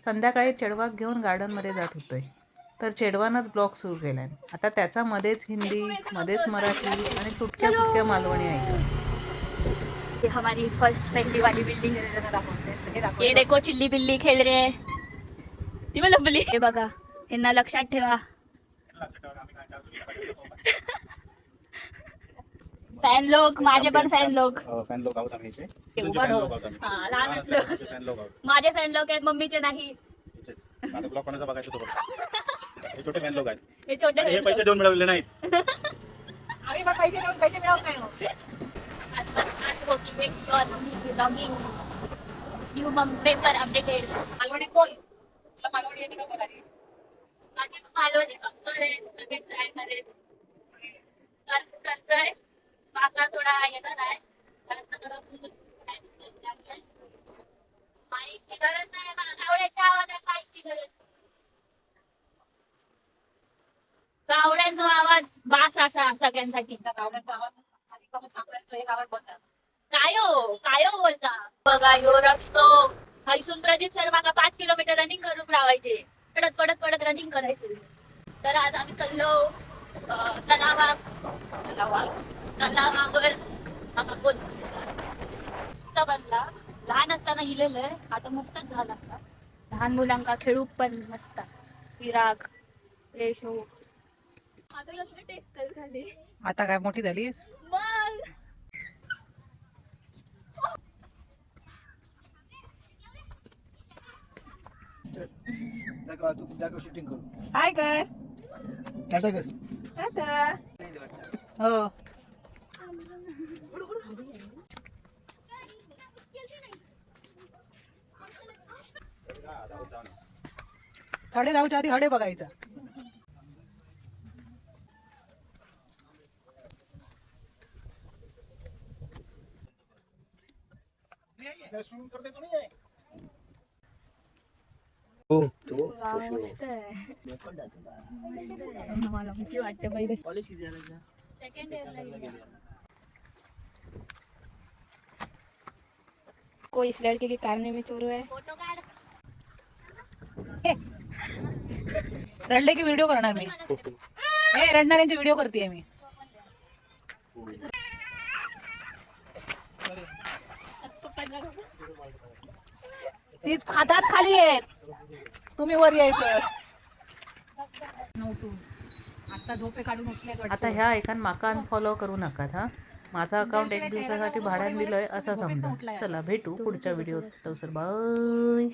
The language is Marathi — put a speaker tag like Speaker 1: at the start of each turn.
Speaker 1: संध्याकाळी चेडवाक घेऊन गार्डनमध्ये जात होतोय, तर चेडवानंच ब्लॉग सुरू केलाय. आता त्याचा मध्येच हिंदी, मध्येच मराठी आणि तुटक्या फुटक्या मालवणी ऐकतो.
Speaker 2: ये हमारी फर्स्ट पहली वाली बिल्डिंग. ये देखो चिल्ली बिल्ली खेल रहे हैं. ती मला बोलली हे बघा, यांना लक्षात ठेवा. फॅन लोक, माझे पण फॅन लोक.
Speaker 3: फॅन लोक आहोत आम्ही इथे.
Speaker 2: हा, लहान असलो माझे फॅन लोक आहेत, मम्मीचे नाही.
Speaker 3: आता ब्लॉग कोणाचा बघायचं तो बघा. हे छोटे फॅन लोक आहेत.
Speaker 2: हे छोटे
Speaker 3: हे पैसे देऊन मिळवले नाहीत.
Speaker 2: आम्ही पण पैसे देऊन पैसे मिळवत नाही हो. New paper updated. मालवणी कोण? तुला मालवणी येते का बोलायला? माझी मालवणी करतोय, नवीन ट्राय करेल. करतोय. बाका थोडा येणार आहे. माहिती गरज नाही, गावड्याच्या आवाजात माहिती गरज. गावड्यांचा आवाज बास असा सगळ्यांसाठी. गावड्यांचा आवाज काय बोलता बघा. यो रस्तो हैसून प्रदीप सर मागा 5 किलोमीटर रनिंग करून लावायचे. पडत रनिंग करायचे. तर आज आम्ही चाललो तलावावर. मस्त बनला. लहान असताना हिलेलंय, आता मस्तच झाला असता. लहान मुलांका खेळू पण मस्त. विराग फ्रेश हो.
Speaker 1: आता काय मोठी झालीस?
Speaker 2: मग
Speaker 3: शूटिंग करू.
Speaker 1: काय कर
Speaker 3: टाटा कर.
Speaker 1: हो. हडे जाऊच्या आधी हडे बघायचा.
Speaker 2: मला भीती वाटते पहिले. सेकंड इयरला
Speaker 4: कोई इस लड़के के कारनामे चोर है.
Speaker 2: फोटो काढ.
Speaker 1: रडले की व्हिडिओ करणार मी. रडणाऱ्यांची व्हिडिओ करते मी. तीच हातात खाली आहेत, तुम्ही वर यायचं. आता झोपे काढून उठले. आता ह्या एकान माका अनफॉलो करू नका हा. माझा अकाउंट 1 दिवसासाठी भाड्याने दिलंय असं समजा. चला भेटू पुढच्या व्हिडिओत. तर बाय.